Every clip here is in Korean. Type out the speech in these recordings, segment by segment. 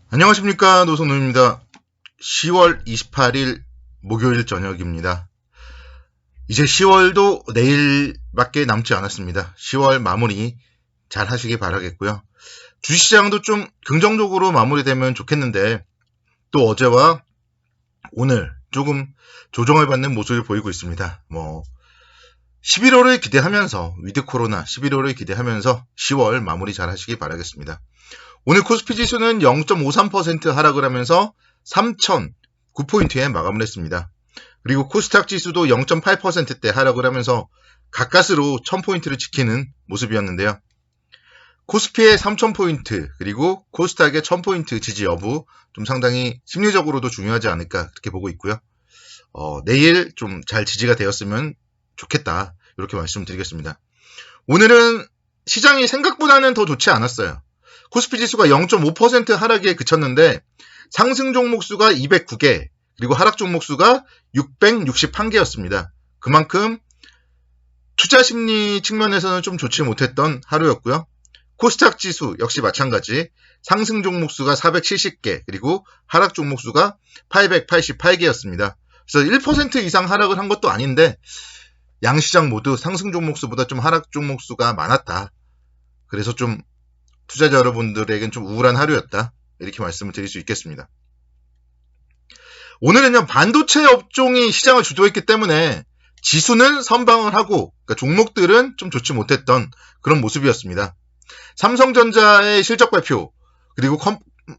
안녕하십니까, 노선우입니다. 10월 28일 목요일 저녁입니다. 이제 10월도 내일밖에 남지 않았습니다. 10월 마무리 잘 하시길 바라겠고요. 주식시장도 좀 긍정적으로 마무리되면 좋겠는데 또 어제와 오늘 조금 조정을 받는 모습을 보이고 있습니다. 11월을 기대하면서 위드 코로나 11월을 기대하면서 10월 마무리 잘 하시길 바라겠습니다. 오늘 코스피 지수는 0.53% 하락을 하면서 3,009포인트에 마감을 했습니다. 그리고 코스닥 지수도 0.8%대 하락을 하면서 가까스로 1,000포인트를 지키는 모습이었는데요. 코스피의 3,000포인트 그리고 코스닥의 1,000포인트 지지 여부 좀 상당히 심리적으로도 중요하지 않을까 그렇게 보고 있고요. 내일 좀 잘 지지가 되었으면 좋겠다 이렇게 말씀드리겠습니다. 오늘은 시장이 생각보다는 더 좋지 않았어요. 코스피 지수가 0.5% 하락에 그쳤는데 상승 종목 수가 209개 그리고 하락 종목 수가 661개였습니다. 그만큼 투자 심리 측면에서는 좀 좋지 못했던 하루였고요. 코스닥 지수 역시 마찬가지 상승 종목 수가 470개 그리고 하락 종목 수가 888개였습니다. 그래서 1% 이상 하락을 한 것도 아닌데 양시장 모두 상승 종목 수보다 좀 하락 종목 수가 많았다. 그래서 좀 투자자 여러분들에겐 좀 우울한 하루였다. 이렇게 말씀을 드릴 수 있겠습니다. 오늘은요, 반도체 업종이 시장을 주도했기 때문에 지수는 선방을 하고, 그러니까 종목들은 좀 좋지 못했던 그런 모습이었습니다. 삼성전자의 실적 발표, 그리고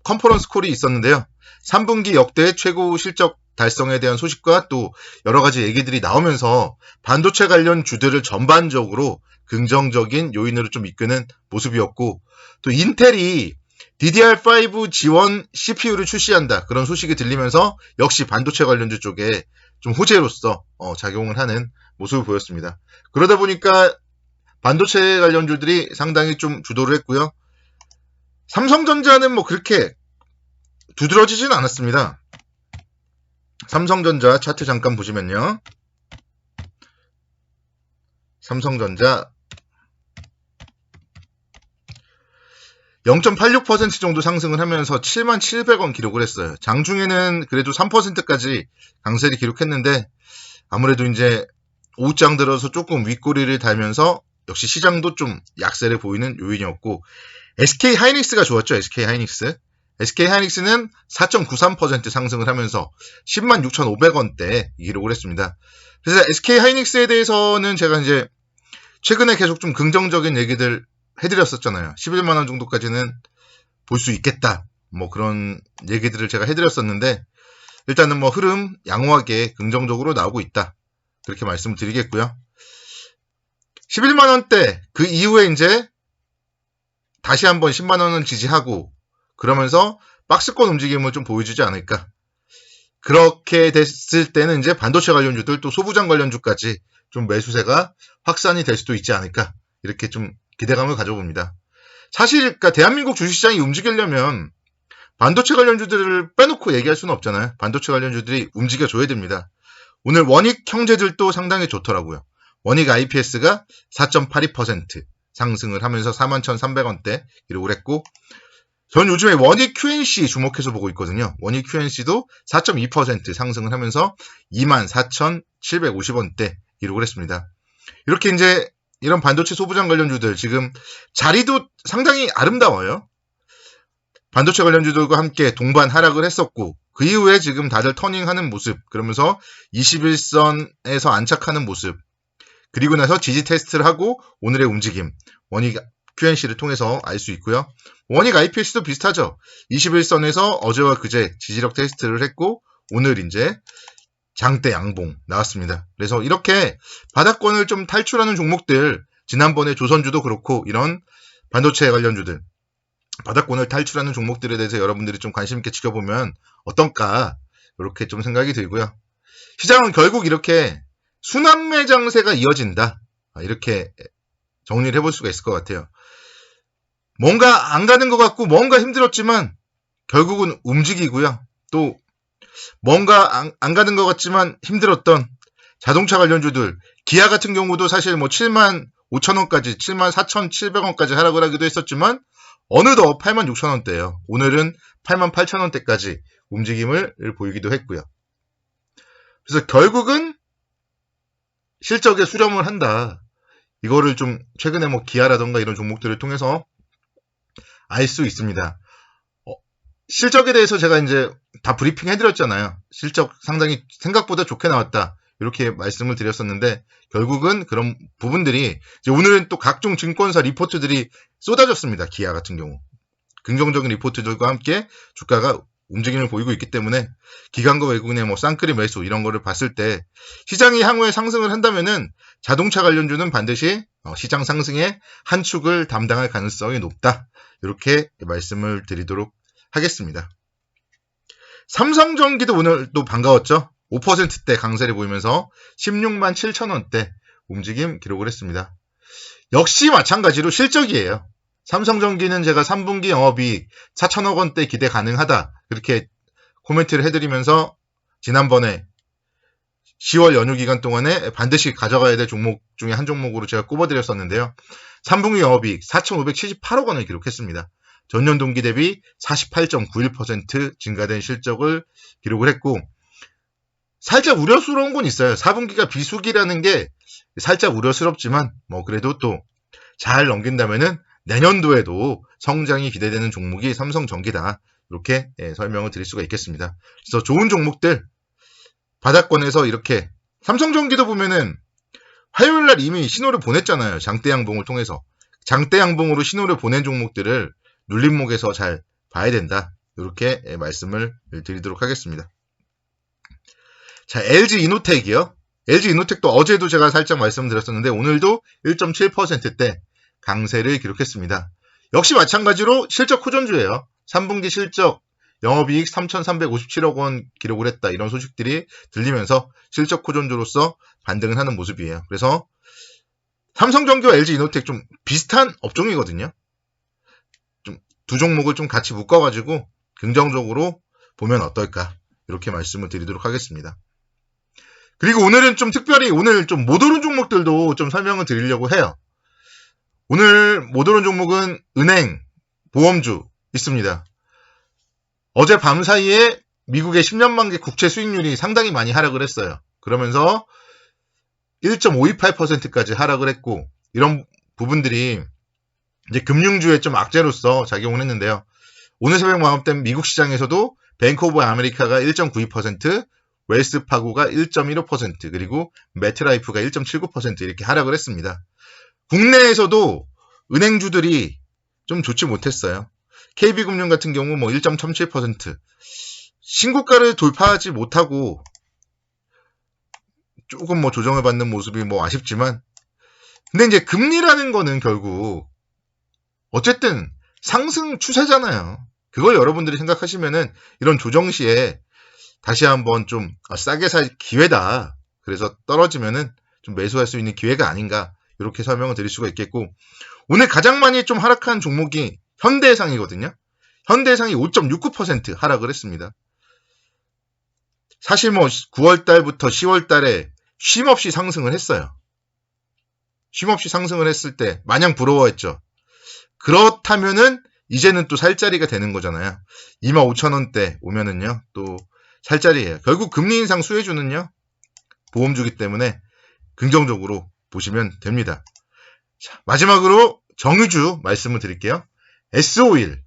컨퍼런스 콜이 있었는데요. 3분기 역대 최고 실적 달성에 대한 소식과 또 여러 가지 얘기들이 나오면서 반도체 관련 주들을 전반적으로 긍정적인 요인으로 좀 이끄는 모습이었고, 또 인텔이 DDR5 지원 CPU를 출시한다 그런 소식이 들리면서 역시 반도체 관련주 쪽에 좀 호재로서 작용을 하는 모습을 보였습니다. 그러다 보니까 반도체 관련주들이 상당히 좀 주도를 했고요. 삼성전자는 그렇게 두드러지진 않았습니다. 삼성전자 차트 잠깐 보시면요. 삼성전자 0.86% 정도 상승을 하면서 77,000원 기록을 했어요. 장중에는 그래도 3%까지 강세를 기록했는데 아무래도 이제 오후장 들어서 조금 윗꼬리를 달면서 역시 시장도 좀 약세를 보이는 요인이었고 SK 하이닉스가 좋았죠. SK 하이닉스는 4.93% 상승을 하면서 106,500원대 기록을 했습니다. 그래서 SK 하이닉스에 대해서는 제가 이제 최근에 계속 좀 긍정적인 얘기들 해드렸었잖아요. 11만원 정도까지는 볼 수 있겠다. 그런 얘기들을 제가 해드렸었는데, 일단은 흐름 양호하게 긍정적으로 나오고 있다. 그렇게 말씀을 드리겠고요. 11만원대, 그 이후에 이제 다시 한번 10만원은 지지하고, 그러면서 박스권 움직임을 좀 보여주지 않을까. 그렇게 됐을 때는 이제 반도체 관련주들 또 소부장 관련주까지 좀 매수세가 확산이 될 수도 있지 않을까. 이렇게 좀 기대감을 가져봅니다. 사실 그러니까 대한민국 주식시장이 움직이려면 반도체 관련주들을 빼놓고 얘기할 수는 없잖아요. 반도체 관련주들이 움직여줘야 됩니다. 오늘 원익 형제들도 상당히 좋더라고요. 원익 IPS가 4.82% 상승을 하면서 41,300원대 기록을 했고 전 요즘에 원익 QNC 주목해서 보고 있거든요. 원익 QNC도 4.2% 상승을 하면서 24,750원대 기록을 했습니다. 이렇게 이제 이런 반도체 소부장 관련주들 지금 자리도 상당히 아름다워요. 반도체 관련주들과 함께 동반 하락을 했었고 그 이후에 지금 다들 터닝하는 모습 그러면서 21선에서 안착하는 모습 그리고 나서 지지 테스트를 하고 오늘의 움직임 원익 QNC를 통해서 알 수 있고요. 원익 IPS도 비슷하죠. 21선에서 어제와 그제 지지력 테스트를 했고 오늘 이제 장대 양봉 나왔습니다. 그래서 이렇게 바닥권을 좀 탈출하는 종목들 지난번에 조선주도 그렇고 이런 반도체 관련주들 바닥권을 탈출하는 종목들에 대해서 여러분들이 좀 관심 있게 지켜보면 어떨까 이렇게 좀 생각이 들고요. 시장은 결국 이렇게 순환매 장세가 이어진다. 이렇게 정리를 해볼 수가 있을 것 같아요. 뭔가 안 가는 것 같고 뭔가 힘들었지만 결국은 움직이고요. 또 뭔가 안 가는 것 같지만 힘들었던 자동차 관련주들 기아 같은 경우도 사실 75,000원까지 74,700원까지 하락을 하기도 했었지만 어느덧 86,000원대예요. 오늘은 88,000원대까지 움직임을 보이기도 했고요. 그래서 결국은 실적에 수렴을 한다. 이거를 좀 최근에 뭐 기아라던가 이런 종목들을 통해서 알 수 있습니다. 실적에 대해서 제가 이제 다 브리핑 해드렸잖아요. 실적 상당히 생각보다 좋게 나왔다. 이렇게 말씀을 드렸었는데 결국은 그런 부분들이 이제 오늘은 또 각종 증권사 리포트들이 쏟아졌습니다. 기아 같은 경우. 긍정적인 리포트들과 함께 주가가 움직임을 보이고 있기 때문에 기관과 외국인의 뭐 쌍끌이 매수 이런 거를 봤을 때 시장이 향후에 상승을 한다면은 자동차 관련주는 반드시 시장 상승의 한 축을 담당할 가능성이 높다. 이렇게 말씀을 드리도록 하겠습니다. 삼성전기도 오늘 또 반가웠죠. 5%대 강세를 보이면서 16만 7천원대 움직임 기록을 했습니다. 역시 마찬가지로 실적이에요. 삼성전기는 제가 3분기 영업이익 4천억 원대 기대 가능하다. 그렇게 코멘트를 해드리면서 지난번에 10월 연휴 기간 동안에 반드시 가져가야 될 종목 중에 한 종목으로 제가 꼽아드렸었는데요. 3분기 영업이익 4,578억 원을 기록했습니다. 전년 동기 대비 48.91% 증가된 실적을 기록을 했고 살짝 우려스러운 건 있어요. 4분기가 비수기라는 게 살짝 우려스럽지만 뭐 그래도 또 잘 넘긴다면은 내년도에도 성장이 기대되는 종목이 삼성전기다. 이렇게 설명을 드릴 수가 있겠습니다. 그래서 좋은 종목들 바닥권에서 이렇게 삼성전기도 보면은 화요일날 이미 신호를 보냈잖아요. 장대 양봉을 통해서. 장대 양봉으로 신호를 보낸 종목들을 눌림목에서 잘 봐야 된다. 이렇게 말씀을 드리도록 하겠습니다. 자, LG 이노텍이요. LG 이노텍도 어제도 제가 살짝 말씀드렸었는데 오늘도 1.7%대 강세를 기록했습니다. 역시 마찬가지로 실적 호전주예요. 3분기 실적 영업이익 3,357억 원 기록을 했다. 이런 소식들이 들리면서 실적 호전주로서 반등을 하는 모습이에요. 그래서 삼성전기와 LG 이노텍 좀 비슷한 업종이거든요. 좀 두 종목을 좀 같이 묶어가지고 긍정적으로 보면 어떨까 이렇게 말씀을 드리도록 하겠습니다. 그리고 오늘은 좀 특별히 오늘 좀 못 오른 종목들도 좀 설명을 드리려고 해요. 오늘 못 오른 종목은 은행, 보험주 있습니다. 어제 밤 사이에 미국의 10년 만기 국채 수익률이 상당히 많이 하락을 했어요. 그러면서 1.528%까지 하락을 했고 이런 부분들이 이제 금융주에 좀 악재로서 작용을 했는데요. 오늘 새벽 마감된 미국 시장에서도 뱅크 오브 아메리카가 1.92%, 웰스파고가 1.15%, 그리고 메트라이프가 1.79% 이렇게 하락을 했습니다. 국내에서도 은행주들이 좀 좋지 못했어요. KB금융 같은 경우 뭐 1.37%, 신고가를 돌파하지 못하고 조금 뭐 조정을 받는 모습이 뭐 아쉽지만, 근데 이제 금리라는 거는 결국 어쨌든 상승 추세잖아요. 그걸 여러분들이 생각하시면은 이런 조정 시에 다시 한번 좀 싸게 살 기회다. 그래서 떨어지면은 좀 매수할 수 있는 기회가 아닌가 이렇게 설명을 드릴 수가 있겠고, 오늘 가장 많이 좀 하락한 종목이 현대해상이거든요. 현대해상이 5.69% 하락을 했습니다. 사실 뭐 9월 달부터 10월 달에 쉼없이 상승을 했어요. 쉼없이 상승을 했을 때 마냥 부러워했죠. 그렇다면은 이제는 또 살 자리가 되는 거잖아요. 25,000원대 오면은요 또 살 자리예요. 결국 금리 인상 수혜주는요 보험주기 때문에 긍정적으로 보시면 됩니다. 자, 마지막으로 정유주 말씀을 드릴게요. S-오일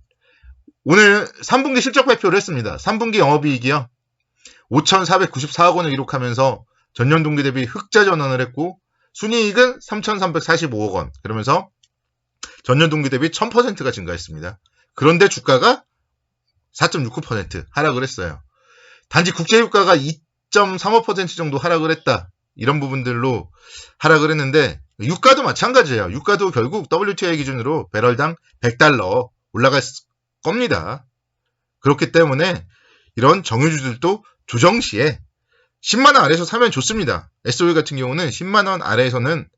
오늘 3분기 실적 발표를 했습니다. 3분기 영업이익이요 5,494억 원을 기록하면서 전년 동기 대비 흑자 전환을 했고 순이익은 3,345억 원 그러면서 전년 동기 대비 1000%가 증가했습니다. 그런데 주가가 4.69% 하락을 했어요. 단지 국제유가가 2.35% 정도 하락을 했다. 이런 부분들로 하락을 했는데 유가도 마찬가지예요. 유가도 결국 WTI 기준으로 배럴당 100달러 올라갈 겁니다. 그렇기 때문에 이런 정유주들도 조정 시에 10만원 아래에서 사면 좋습니다. S-오일 같은 경우는 10만원 아래에서는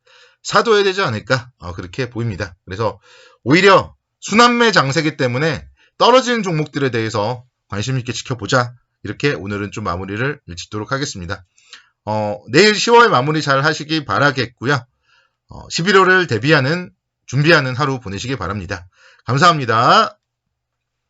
사둬야 되지 않을까 그렇게 보입니다. 그래서 오히려 순환매 장세기 때문에 떨어지는 종목들에 대해서 관심 있게 지켜보자. 이렇게 오늘은 좀 마무리를 짓도록 하겠습니다. 내일 10월 마무리 잘 하시기 바라겠고요. 11월을 준비하는 하루 보내시기 바랍니다. 감사합니다.